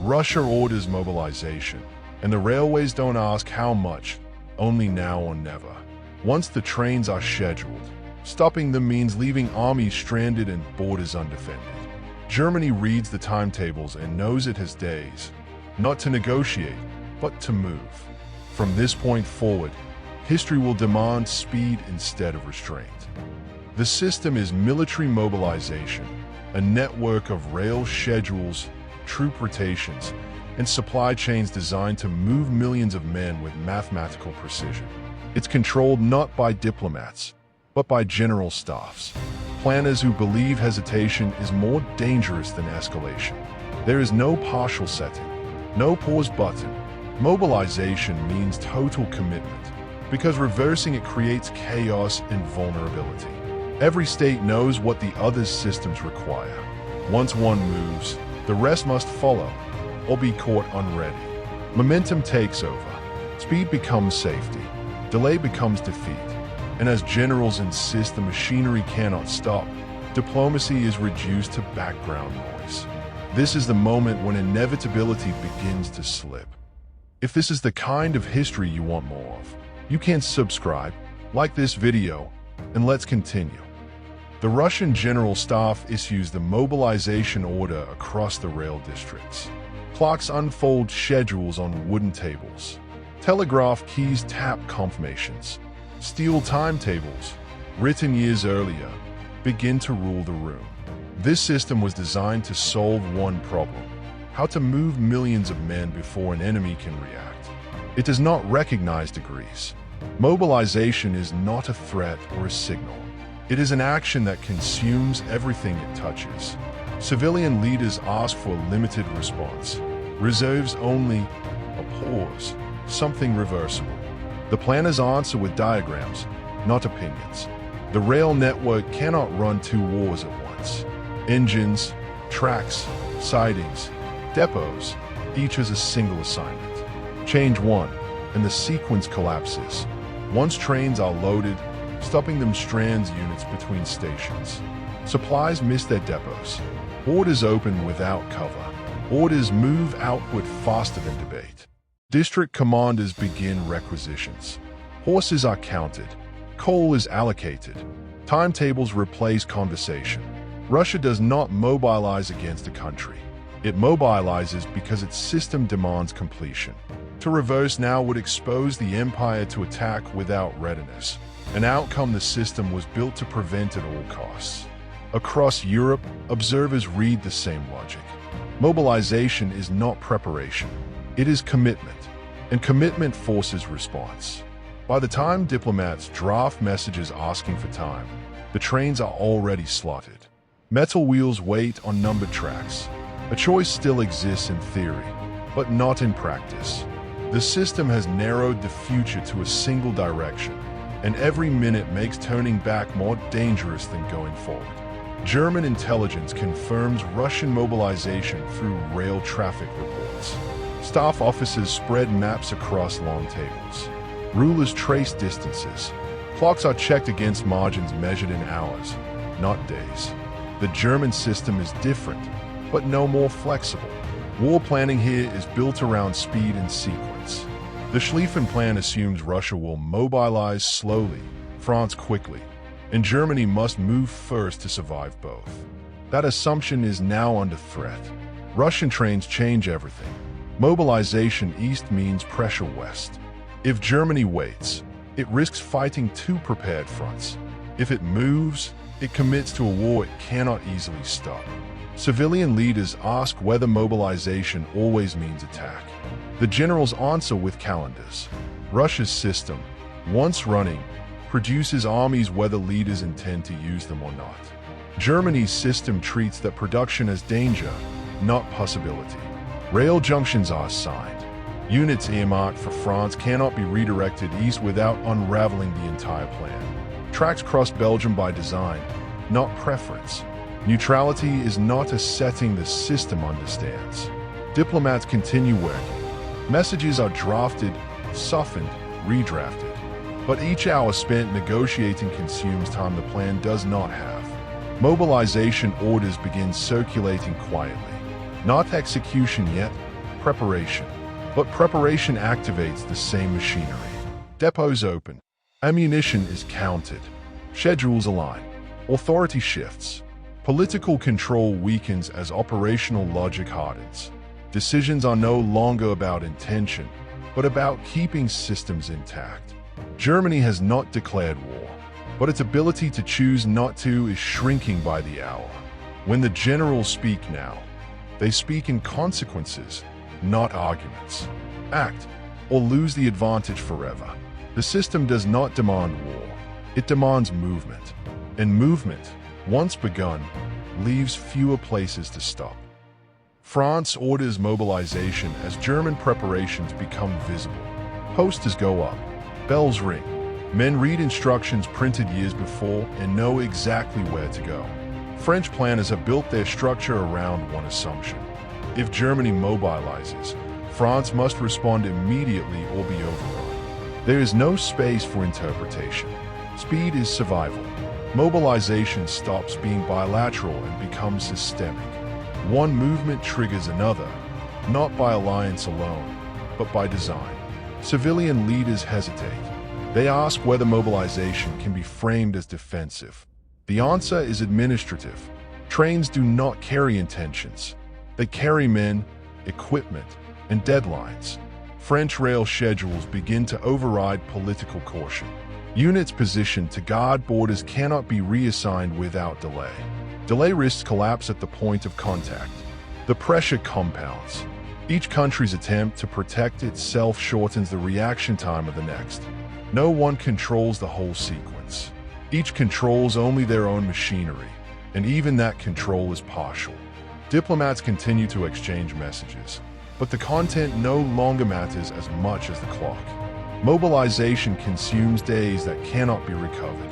Russia orders mobilization, and the railways don't ask how much, only now or never. Once the trains are scheduled, stopping them means leaving armies stranded and borders undefended. Germany reads the timetables and knows it has days, not to negotiate, but to move. From this point forward, history will demand speed instead of restraint. The system is military mobilization, a network of rail schedules, troop rotations, and supply chains designed to move millions of men with mathematical precision. It's controlled not by diplomats, but by general staffs, planners who believe hesitation is more dangerous than escalation. There is no partial setting, no pause button. Mobilization means total commitment, because reversing it creates chaos and vulnerability. Every state knows what the other's systems require. Once one moves, the rest must follow, or be caught unready. Momentum takes over. Speed becomes safety. Delay becomes defeat. And as generals insist the machinery cannot stop, diplomacy is reduced to background noise. This is the moment when inevitability begins to slip. If this is the kind of history you want more of, you can subscribe, like this video, and let's continue. The Russian General Staff issues the mobilization order across the rail districts. Clocks unfold schedules on wooden tables. Telegraph keys tap confirmations. Steel timetables, written years earlier, begin to rule the room. This system was designed to solve one problem: how to move millions of men before an enemy can react. It does not recognize degrees. Mobilization is not a threat or a signal. It is an action that consumes everything it touches. Civilian leaders ask for a limited response. Reserves only a pause, something reversible. The planners answer with diagrams, not opinions. The rail network cannot run two wars at once. Engines, tracks, sidings, depots, each has a single assignment. Change one, and the sequence collapses. Once trains are loaded, stopping them strands units between stations. Supplies miss their depots. Orders open without cover. Orders move outward faster than debate. District commanders begin requisitions. Horses are counted. Coal is allocated. Timetables replace conversation. Russia does not mobilize against a country. It mobilizes because its system demands completion. To reverse now would expose the empire to attack without readiness, an outcome the system was built to prevent at all costs. Across Europe, observers read the same logic. Mobilization is not preparation. It is commitment, and commitment forces response. By the time diplomats draft messages asking for time, the trains are already slotted. Metal wheels wait on numbered tracks. A choice still exists in theory, but not in practice. The system has narrowed the future to a single direction, and every minute makes turning back more dangerous than going forward. German intelligence confirms Russian mobilization through rail traffic reports. Staff officers spread maps across long tables. Rulers trace distances. Clocks are checked against margins measured in hours, not days. The German system is different, but no more flexible. War planning here is built around speed and sequence. The Schlieffen Plan assumes Russia will mobilize slowly, France quickly, and Germany must move first to survive both. That assumption is now under threat. Russian trains change everything. Mobilization east means pressure west. If Germany waits, it risks fighting two prepared fronts. If it moves, it commits to a war it cannot easily stop. Civilian leaders ask whether mobilization always means attack. The generals answer with calendars. Russia's system, once running, produces armies whether leaders intend to use them or not. Germany's system treats that production as danger, not possibility. Rail junctions are assigned. Units earmarked for France cannot be redirected east without unraveling the entire plan. Tracks cross Belgium by design, not preference. Neutrality is not a setting the system understands. Diplomats continue working. Messages are drafted, softened, redrafted. But each hour spent negotiating consumes time the plan does not have. Mobilization orders begin circulating quietly. Not execution yet, preparation. But preparation activates the same machinery. Depots open. Ammunition is counted. Schedules align. Authority shifts. Political control weakens as operational logic hardens. Decisions are no longer about intention, but about keeping systems intact. Germany has not declared war, but its ability to choose not to is shrinking by the hour. When the generals speak now, they speak in consequences, not arguments. Act, or lose the advantage forever. The system does not demand war. It demands movement. And movement, once begun, leaves fewer places to stop. France orders mobilization as German preparations become visible. Posters go up. Bells ring. Men read instructions printed years before and know exactly where to go. French planners have built their structure around one assumption. If Germany mobilizes, France must respond immediately or be overrun. There is no space for interpretation. Speed is survival. Mobilization stops being bilateral and becomes systemic. One movement triggers another, not by alliance alone, but by design. Civilian leaders hesitate. They ask whether mobilization can be framed as defensive. The answer is administrative. Trains do not carry intentions. They carry men, equipment, and deadlines. French rail schedules begin to override political caution. Units positioned to guard borders cannot be reassigned without delay. Delay risks collapse at the point of contact. The pressure compounds. Each country's attempt to protect itself shortens the reaction time of the next. No one controls the whole sequence. Each controls only their own machinery, and even that control is partial. Diplomats continue to exchange messages, but the content no longer matters as much as the clock. Mobilization consumes days that cannot be recovered.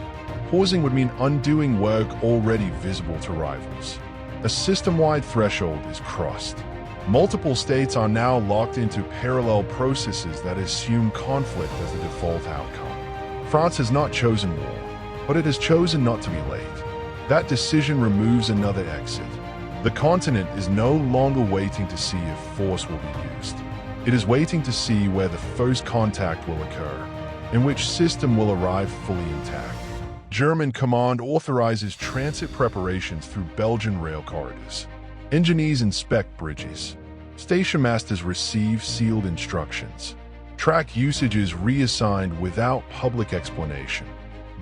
Pausing would mean undoing work already visible to rivals. A system-wide threshold is crossed. Multiple states are now locked into parallel processes that assume conflict as the default outcome. France has not chosen war, but it has chosen not to be late. That decision removes another exit. The continent is no longer waiting to see if force will be used. It is waiting to see where the first contact will occur, and which system will arrive fully intact. German command authorizes transit preparations through Belgian rail corridors. Engineers inspect bridges. Station masters receive sealed instructions. Track usage is reassigned without public explanation.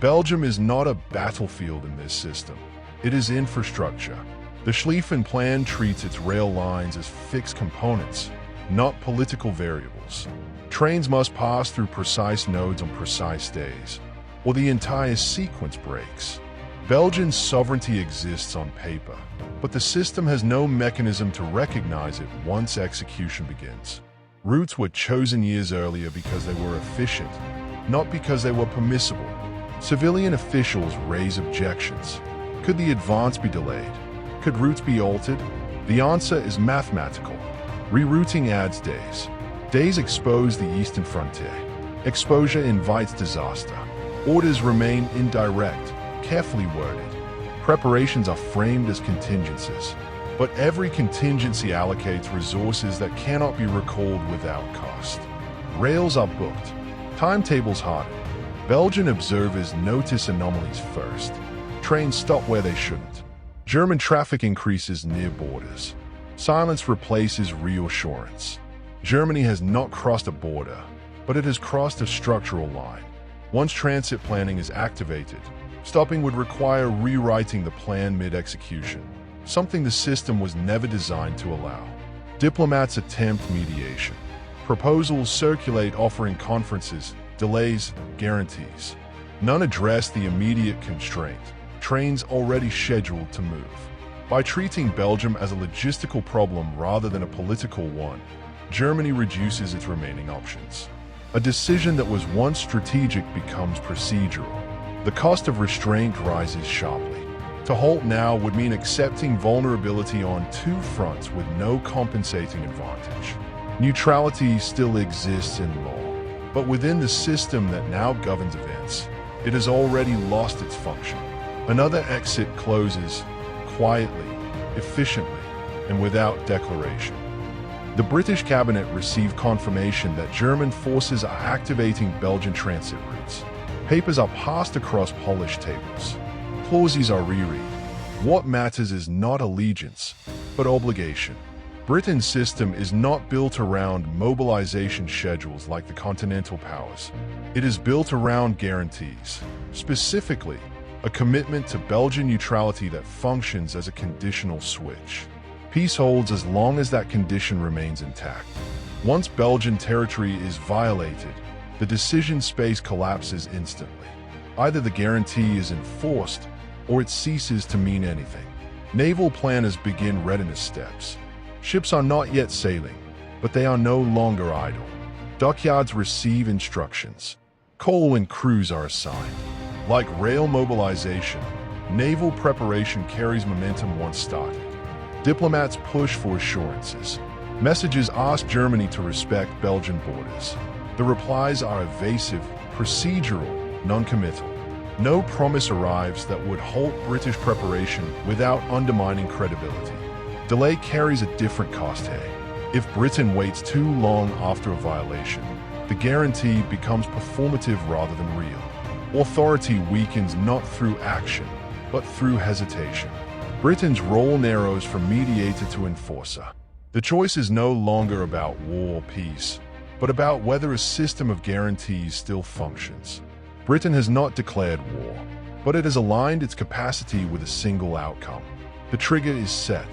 Belgium is not a battlefield in this system. It is infrastructure. The Schlieffen Plan treats its rail lines as fixed components, not political variables. Trains must pass through precise nodes on precise days, or the entire sequence breaks. Belgian sovereignty exists on paper, but the system has no mechanism to recognize it once execution begins. Routes were chosen years earlier because they were efficient, not because they were permissible. Civilian officials raise objections. Could the advance be delayed? Could routes be altered? The answer is mathematical. Rerouting adds days. Days expose the eastern frontier. Exposure invites disaster. Orders remain indirect, carefully worded. Preparations are framed as contingencies. But every contingency allocates resources that cannot be recalled without cost. Rails are booked. Timetables harden. Belgian observers notice anomalies first. Trains stop where they shouldn't. German traffic increases near borders. Silence replaces reassurance. Germany has not crossed a border, but it has crossed a structural line. Once transit planning is activated, stopping would require rewriting the plan mid-execution, something the system was never designed to allow. Diplomats attempt mediation. Proposals circulate offering conferences, delays, guarantees. None address the immediate constraint: trains already scheduled to move. By treating Belgium as a logistical problem rather than a political one, Germany reduces its remaining options. A decision that was once strategic becomes procedural. The cost of restraint rises sharply. To halt now would mean accepting vulnerability on two fronts with no compensating advantage. Neutrality still exists in law, but within the system that now governs events, it has already lost its function. Another exit closes, quietly, efficiently, and without declaration. The British cabinet received confirmation that German forces are activating Belgian transit routes. Papers are passed across Polish tables. Clauses are reread. What matters is not allegiance, but obligation. Britain's system is not built around mobilization schedules like the Continental powers. It is built around guarantees, specifically a commitment to Belgian neutrality that functions as a conditional switch. Peace holds as long as that condition remains intact. Once Belgian territory is violated, the decision space collapses instantly. Either the guarantee is enforced, or it ceases to mean anything. Naval planners begin readiness steps. Ships are not yet sailing, but they are no longer idle. Dockyards receive instructions. Coal and crews are assigned. Like rail mobilization, naval preparation carries momentum once started. Diplomats push for assurances. Messages ask Germany to respect Belgian borders. The replies are evasive, procedural, non-committal. No promise arrives that would halt British preparation without undermining credibility. Delay carries a different cost here. If Britain waits too long after a violation, the guarantee becomes performative rather than real. Authority weakens not through action, but through hesitation. Britain's role narrows from mediator to enforcer. The choice is no longer about war or peace, but about whether a system of guarantees still functions. Britain has not declared war, but it has aligned its capacity with a single outcome. The trigger is set.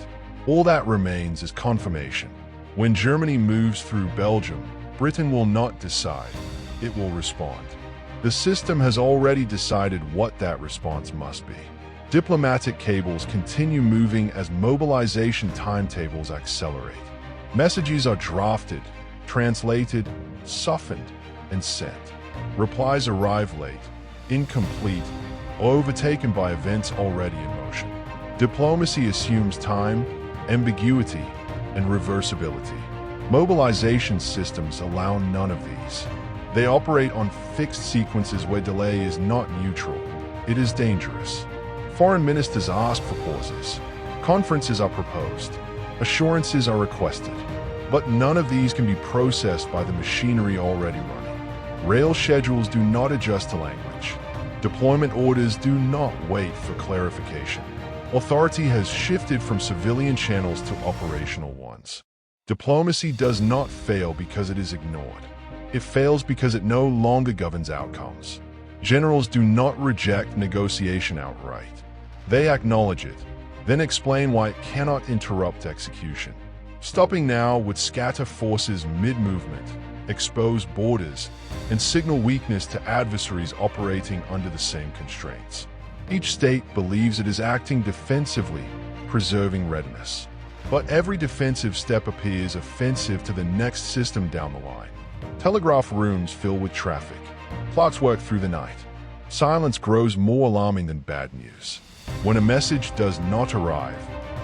All that remains is confirmation. When Germany moves through Belgium, Britain will not decide. It will respond. The system has already decided what that response must be. Diplomatic cables continue moving as mobilization timetables accelerate. Messages are drafted, translated, softened, and sent. Replies arrive late, incomplete, or overtaken by events already in motion. Diplomacy assumes time, ambiguity, and reversibility. Mobilization systems allow none of these. They operate on fixed sequences where delay is not neutral. It is dangerous. Foreign ministers ask for pauses. Conferences are proposed. Assurances are requested. But none of these can be processed by the machinery already running. Rail schedules do not adjust to language. Deployment orders do not wait for clarification. Authority has shifted from civilian channels to operational ones. Diplomacy does not fail because it is ignored. It fails because it no longer governs outcomes. Generals do not reject negotiation outright. They acknowledge it, then explain why it cannot interrupt execution. Stopping now would scatter forces mid-movement, expose borders, and signal weakness to adversaries operating under the same constraints. Each state believes it is acting defensively, preserving readiness. But every defensive step appears offensive to the next system down the line. Telegraph rooms fill with traffic. Clocks work through the night. Silence grows more alarming than bad news. When a message does not arrive,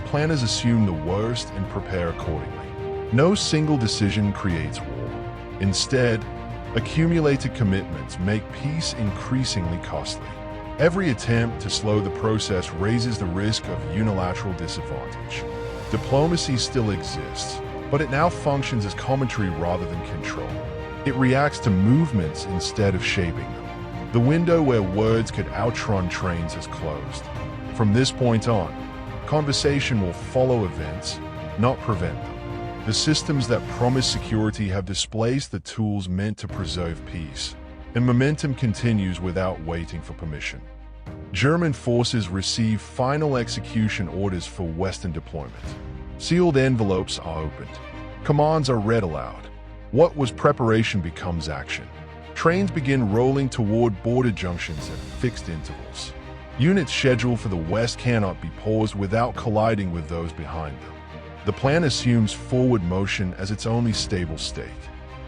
planners assume the worst and prepare accordingly. No single decision creates war. Instead, accumulated commitments make peace increasingly costly. Every attempt to slow the process raises the risk of unilateral disadvantage. Diplomacy still exists, but it now functions as commentary rather than control. It reacts to movements instead of shaping them. The window where words could outrun trains has closed. From this point on, conversation will follow events, not prevent them. The systems that promise security have displaced the tools meant to preserve peace, and momentum continues without waiting for permission. German forces receive final execution orders for Western deployment. Sealed envelopes are opened. Commands are read aloud. What was preparation becomes action. Trains begin rolling toward border junctions at fixed intervals. Units scheduled for the West cannot be paused without colliding with those behind them. The plan assumes forward motion as its only stable state.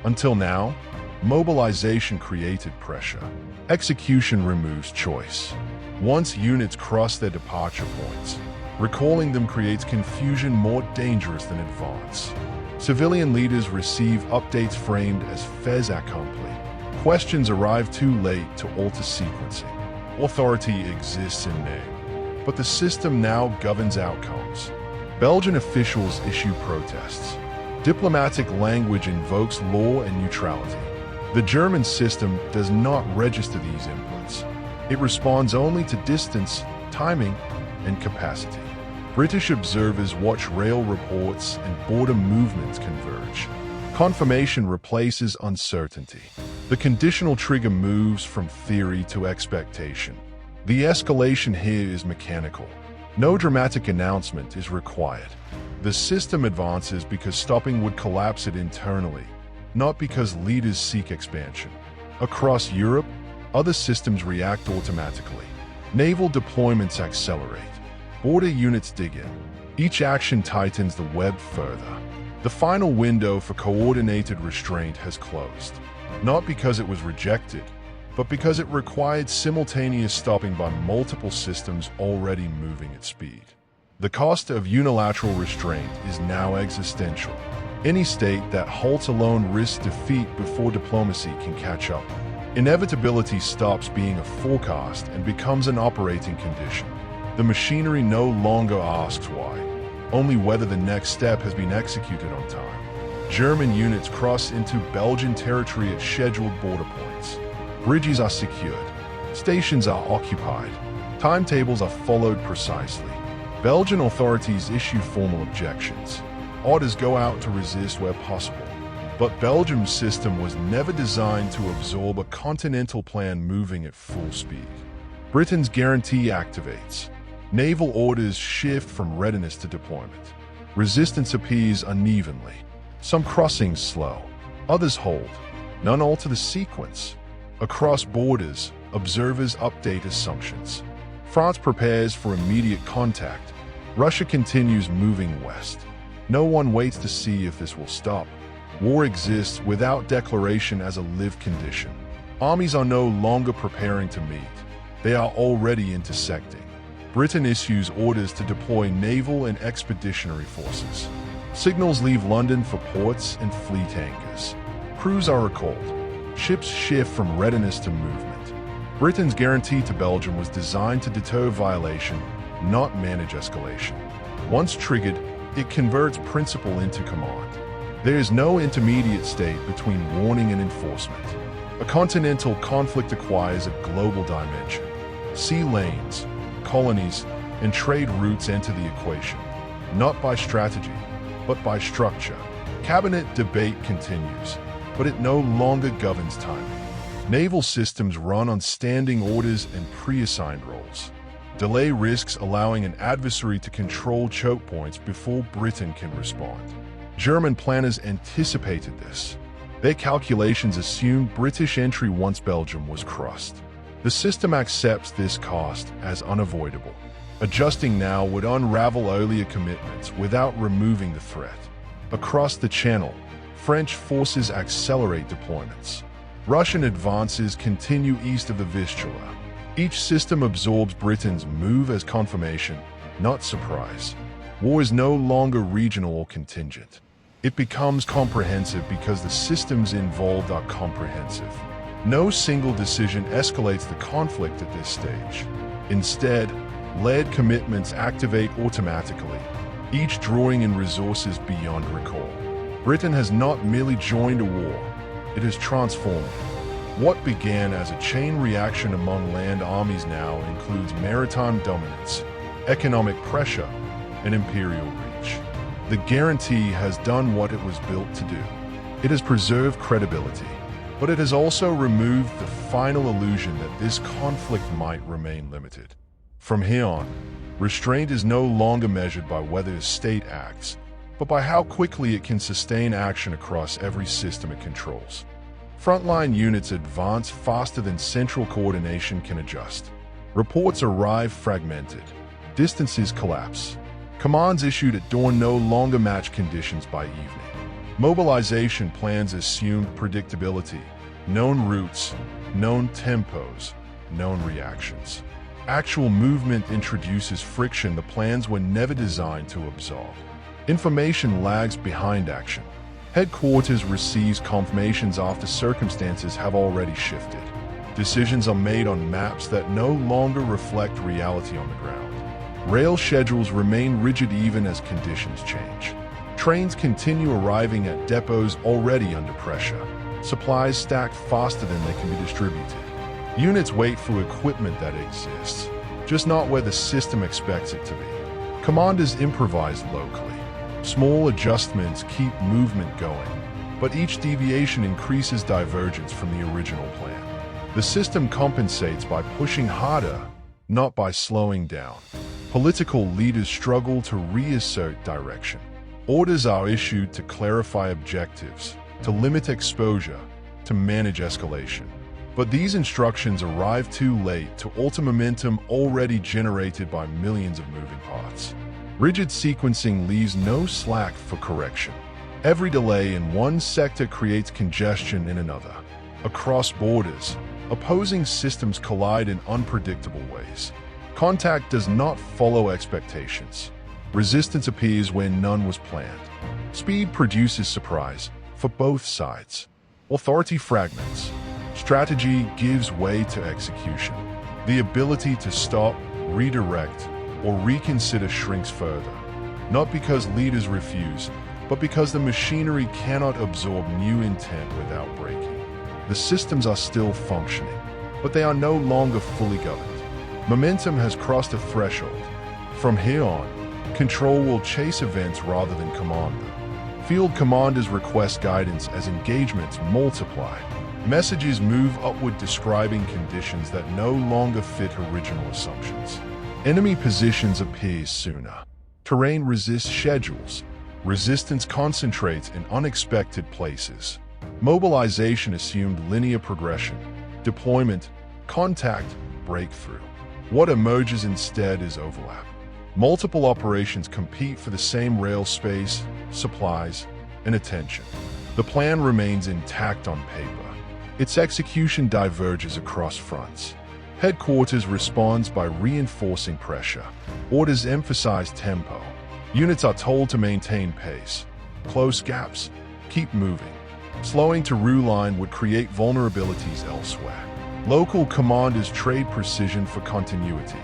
Until now, mobilization created pressure. Execution removes choice. Once units cross their departure points, recalling them creates confusion more dangerous than advance. Civilian leaders receive updates framed as fait accompli. Questions arrive too late to alter sequencing. Authority exists in name, but the system now governs outcomes. Belgian officials issue protests. Diplomatic language invokes law and neutrality. The German system does not register these inputs. It responds only to distance, timing, and capacity. British observers watch rail reports and border movements converge. Confirmation replaces uncertainty. The conditional trigger moves from theory to expectation. The escalation here is mechanical. No dramatic announcement is required. The system advances because stopping would collapse it internally, not because leaders seek expansion. Across Europe, other systems react automatically. Naval deployments accelerate. Border units dig in. Each action tightens the web further. The final window for coordinated restraint has closed, not because it was rejected, but because it required simultaneous stopping by multiple systems already moving at speed. The cost of unilateral restraint is now existential. Any state that halts alone risks defeat before diplomacy can catch up. Inevitability stops being a forecast and becomes an operating condition. The machinery no longer asks why, only whether the next step has been executed on time. German units cross into Belgian territory at scheduled border points. Bridges are secured. Stations are occupied. Timetables are followed precisely. Belgian authorities issue formal objections. Orders go out to resist where possible. But Belgium's system was never designed to absorb a continental plan moving at full speed. Britain's guarantee activates. Naval orders shift from readiness to deployment. Resistance appears unevenly. Some crossings slow, others hold. None alter the sequence. Across borders, observers update assumptions. France prepares for immediate contact. Russia continues moving west. No one waits to see if this will stop. War exists without declaration as a lived condition. Armies are no longer preparing to meet. They are already intersecting. Britain issues orders to deploy naval and expeditionary forces. Signals leave London for ports and fleet anchors. Crews are recalled. Ships shift from readiness to movement. Britain's guarantee to Belgium was designed to deter violation, not manage escalation. Once triggered, it converts principle into command. There is no intermediate state between warning and enforcement. A continental conflict acquires a global dimension. Sea lanes, colonies, and trade routes enter the equation, not by strategy, but by structure. Cabinet debate continues, but it no longer governs timing. Naval systems run on standing orders and pre-assigned roles. Delay risks allowing an adversary to control choke points before Britain can respond. German planners anticipated this. Their calculations assumed British entry once Belgium was crossed. The system accepts this cost as unavoidable. Adjusting now would unravel earlier commitments without removing the threat. Across the Channel, French forces accelerate deployments. Russian advances continue east of the Vistula. Each system absorbs Britain's move as confirmation, not surprise. War is no longer regional or contingent. It becomes comprehensive because the systems involved are comprehensive. No single decision escalates the conflict at this stage. Instead, layered commitments activate automatically, each drawing in resources beyond recall. Britain has not merely joined a war, it has transformed it. What began as a chain reaction among land armies now includes maritime dominance, economic pressure, and imperial reach. The guarantee has done what it was built to do. It has preserved credibility, but it has also removed the final illusion that this conflict might remain limited. From here on, restraint is no longer measured by whether a state acts, but by how quickly it can sustain action across every system it controls. Frontline units advance faster than central coordination can adjust. Reports arrive fragmented. Distances collapse. Commands issued at dawn no longer match conditions by evening. Mobilization plans assumed predictability, known routes, known tempos, known reactions. Actual movement introduces friction the plans were never designed to absorb. Information lags behind action. Headquarters receives confirmations after circumstances have already shifted. Decisions are made on maps that no longer reflect reality on the ground. Rail schedules remain rigid even as conditions change. Trains continue arriving at depots already under pressure. Supplies stack faster than they can be distributed. Units wait for equipment that exists, just not where the system expects it to be. Commanders improvise locally. Small adjustments keep movement going, but each deviation increases divergence from the original plan. The system compensates by pushing harder, not by slowing down. Political leaders struggle to reassert direction. Orders are issued to clarify objectives, to limit exposure, to manage escalation. But these instructions arrive too late to alter momentum already generated by millions of moving parts. Rigid sequencing leaves no slack for correction. Every delay in one sector creates congestion in another. Across borders, opposing systems collide in unpredictable ways. Contact does not follow expectations. Resistance appears where none was planned. Speed produces surprise for both sides. Authority fragments. Strategy gives way to execution. The ability to stop, redirect, or reconsider shrinks further. Not because leaders refuse, but because the machinery cannot absorb new intent without breaking. The systems are still functioning, but they are no longer fully governed. Momentum has crossed a threshold. From here on, control will chase events rather than command them. Field commanders request guidance as engagements multiply. Messages move upward describing conditions that no longer fit original assumptions. Enemy positions appear sooner. Terrain resists schedules. Resistance concentrates in unexpected places. Mobilization assumed linear progression. Deployment, contact, breakthrough. What emerges instead is overlap. Multiple operations compete for the same rail space, supplies, and attention. The plan remains intact on paper. Its execution diverges across fronts. Headquarters responds by reinforcing pressure. Orders emphasize tempo. Units are told to maintain pace. Close gaps. Keep moving. Slowing to rue line would create vulnerabilities elsewhere. Local commanders trade precision for continuity.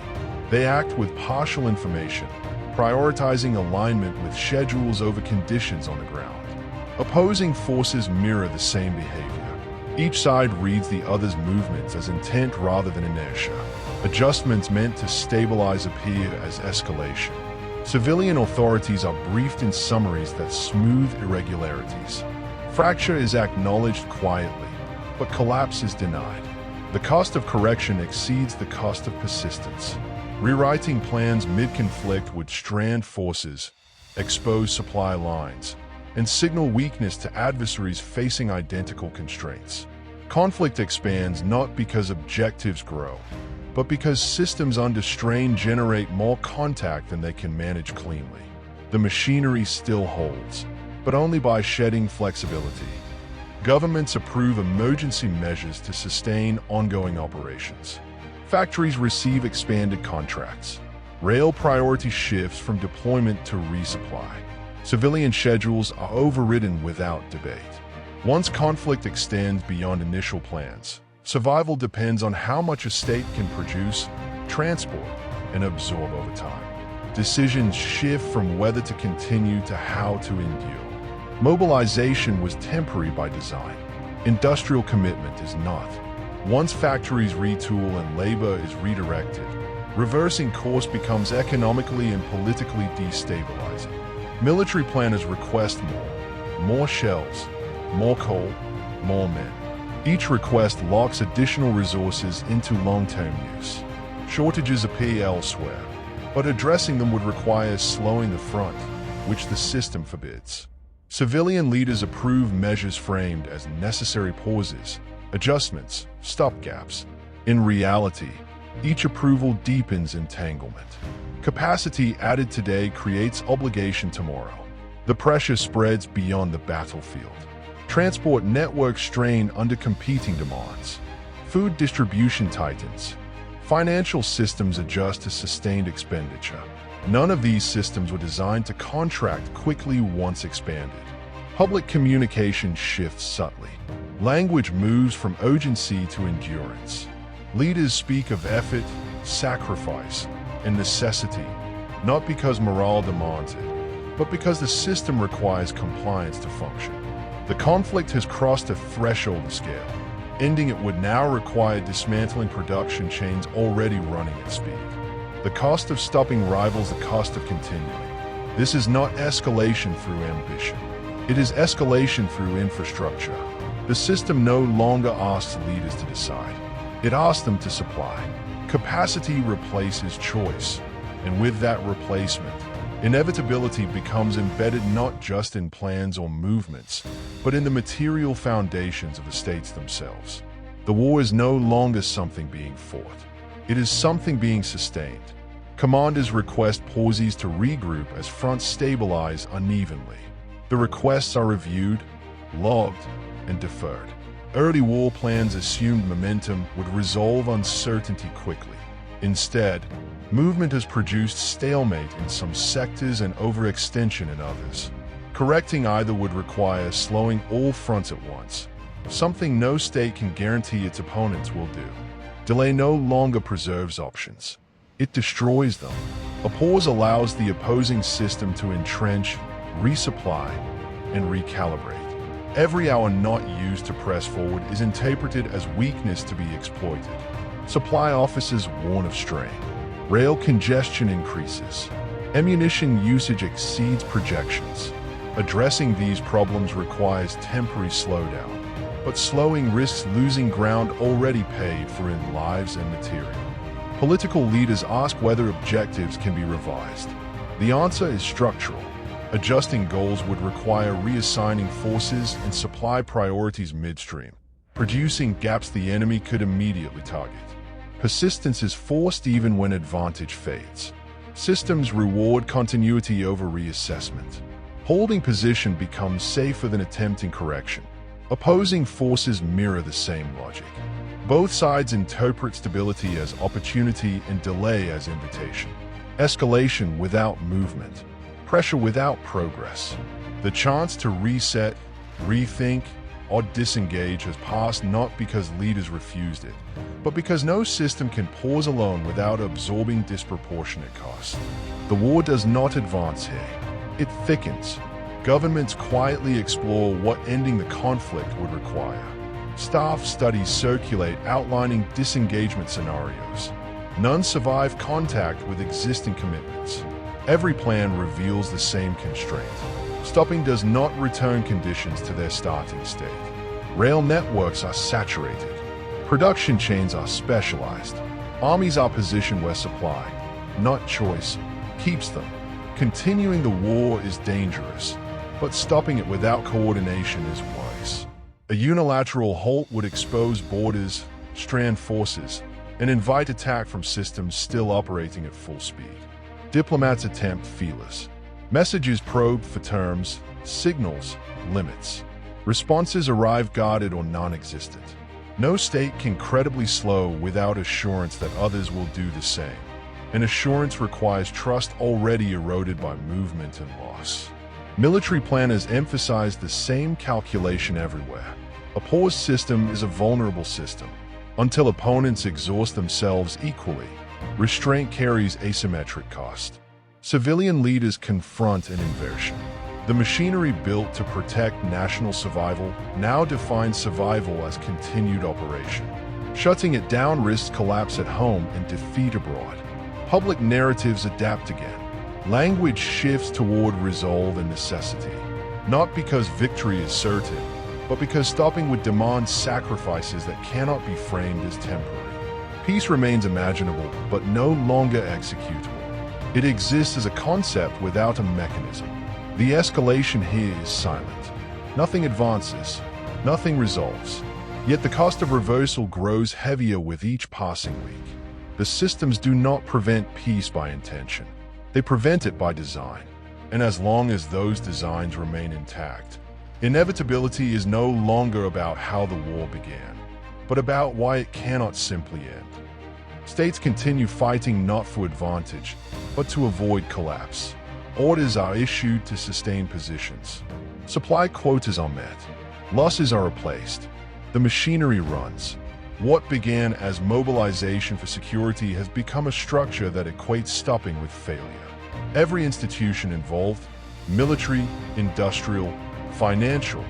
They act with partial information, prioritizing alignment with schedules over conditions on the ground. Opposing forces mirror the same behavior. Each side reads the other's movements as intent rather than inertia. Adjustments meant to stabilize appear as escalation. Civilian authorities are briefed in summaries that smooth irregularities. Fracture is acknowledged quietly, but collapse is denied. The cost of correction exceeds the cost of persistence. Rewriting plans mid-conflict would strand forces, expose supply lines, and signal weakness to adversaries facing identical constraints. Conflict expands not because objectives grow, but because systems under strain generate more contact than they can manage cleanly. The machinery still holds, but only by shedding flexibility. Governments approve emergency measures to sustain ongoing operations. Factories receive expanded contracts. Rail priority shifts from deployment to resupply. Civilian schedules are overridden without debate. Once conflict extends beyond initial plans, survival depends on how much a state can produce, transport, and absorb over time. Decisions shift from whether to continue to how to endure. Mobilization was temporary by design. Industrial commitment is not. Once factories retool and labor is redirected, reversing course becomes economically and politically destabilizing. Military planners request more shells, more coal, more men. Each request locks additional resources into long-term use. Shortages appear elsewhere, but addressing them would require slowing the front, which the system forbids. Civilian leaders approve measures framed as necessary pauses, adjustments, stopgaps. In reality, each approval deepens entanglement. Capacity added today creates obligation tomorrow. The pressure spreads beyond the battlefield. Transport networks strain under competing demands. Food distribution tightens. Financial systems adjust to sustained expenditure. None of these systems were designed to contract quickly once expanded. Public communication shifts subtly. Language moves from urgency to endurance. Leaders speak of effort, sacrifice, and necessity, not because morale demands it, but because the system requires compliance to function. The conflict has crossed a threshold of scale. Ending it would now require dismantling production chains already running at speed. The cost of stopping rivals the cost of continuing. This is not escalation through ambition. It is escalation through infrastructure. The system no longer asks leaders to decide. It asks them to supply. Capacity replaces choice, and with that replacement, inevitability becomes embedded not just in plans or movements, but in the material foundations of the states themselves. The war is no longer something being fought. It is something being sustained. Commanders request pauses to regroup as fronts stabilize unevenly. The requests are reviewed, logged, and deferred. Early war plans assumed momentum would resolve uncertainty quickly. Instead, movement has produced stalemate in some sectors and overextension in others. Correcting either would require slowing all fronts at once, something no state can guarantee its opponents will do. Delay no longer preserves options. It destroys them. A pause allows the opposing system to entrench, resupply, and recalibrate. Every hour not used to press forward is interpreted as weakness to be exploited. Supply officers warn of strain. Rail congestion increases. Ammunition usage exceeds projections. Addressing these problems requires temporary slowdown, but slowing risks losing ground already paid for in lives and material. Political leaders ask whether objectives can be revised. The answer is structural. Adjusting goals would require reassigning forces and supply priorities midstream, producing gaps the enemy could immediately target. Persistence is forced even when advantage fades. Systems reward continuity over reassessment. Holding position becomes safer than attempting correction. Opposing forces mirror the same logic. Both sides interpret stability as opportunity and delay as invitation. Escalation without movement. Pressure without progress. The chance to reset, rethink, or disengage has passed not because leaders refused it, but because no system can pause alone without absorbing disproportionate costs. The war does not advance here. It thickens. Governments quietly explore what ending the conflict would require. Staff studies circulate outlining disengagement scenarios. None survive contact with existing commitments. Every plan reveals the same constraint. Stopping does not return conditions to their starting state. Rail networks are saturated. Production chains are specialized. Armies are positioned where supply, not choice, keeps them. Continuing the war is dangerous, but stopping it without coordination is wise. A unilateral halt would expose borders, strand forces, and invite attack from systems still operating at full speed. Diplomats attempt feelers. Messages probe for terms, signals, limits. Responses arrive guarded or non-existent. No state can credibly slow without assurance that others will do the same. And assurance requires trust already eroded by movement and loss. Military planners emphasize the same calculation everywhere. A pause system is a vulnerable system. Until opponents exhaust themselves equally, restraint carries asymmetric cost. Civilian leaders confront an inversion. The machinery built to protect national survival now defines survival as continued operation. Shutting it down risks collapse at home and defeat abroad. Public narratives adapt again. Language shifts toward resolve and necessity. Not because victory is certain, but because stopping would demand sacrifices that cannot be framed as temporary. Peace remains imaginable, but no longer executable. It exists as a concept without a mechanism. The escalation here is silent. Nothing advances, nothing resolves. Yet the cost of reversal grows heavier with each passing week. The systems do not prevent peace by intention. They prevent it by design. And as long as those designs remain intact, inevitability is no longer about how the war began, but about why it cannot simply end. States continue fighting not for advantage, but to avoid collapse. Orders are issued to sustain positions. Supply quotas are met. Losses are replaced. The machinery runs. What began as mobilization for security has become a structure that equates stopping with failure. Every institution involved, Military, industrial, financial,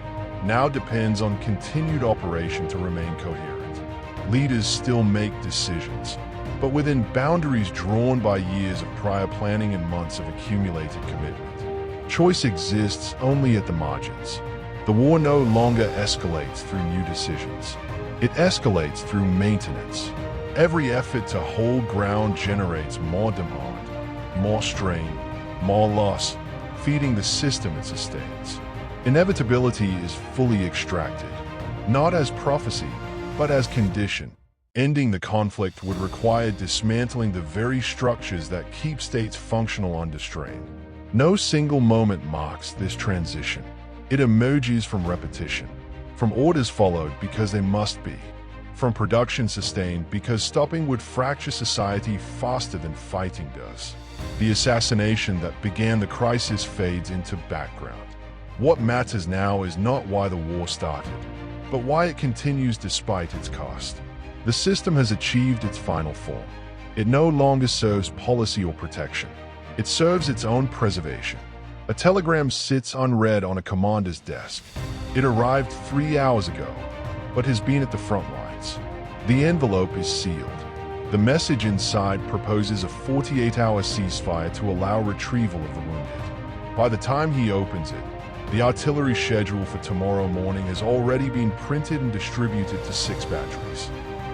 now depends on continued operation to remain coherent. Leaders still make decisions, but within boundaries drawn by years of prior planning and months of accumulated commitment. Choice exists only at the margins. The war no longer escalates through new decisions. It escalates through maintenance. Every effort to hold ground generates more demand, more strain, more loss, feeding the system it sustains. Inevitability is fully extracted, not as prophecy, but as condition. Ending the conflict would require dismantling the very structures that keep states functional under strain. No single moment marks this transition. It emerges from repetition, from orders followed because they must be, from production sustained because stopping would fracture society faster than fighting does. The assassination that began the crisis fades into background. What matters now is not why the war started, but why it continues despite its cost. The system has achieved its final form. It no longer serves policy or protection. It serves its own preservation. A telegram sits unread on a commander's desk. It arrived 3 hours ago, but has been at the front lines. The envelope is sealed. The message inside proposes a 48-hour ceasefire to allow retrieval of the wounded. By the time he opens it, the artillery schedule for tomorrow morning has already been printed and distributed to 6 batteries.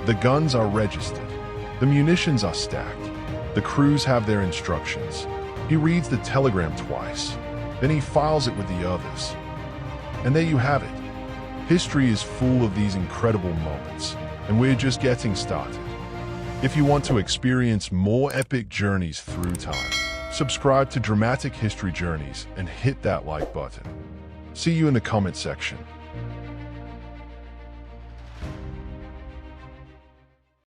The guns are registered. The munitions are stacked. The crews have their instructions. He reads the telegram twice. Then he files it with the others. And there you have it. History is full of these incredible moments, and we're just getting started. If you want to experience more epic journeys through time, subscribe to Dramatic History Journeys and hit that like button. See you in the comment section.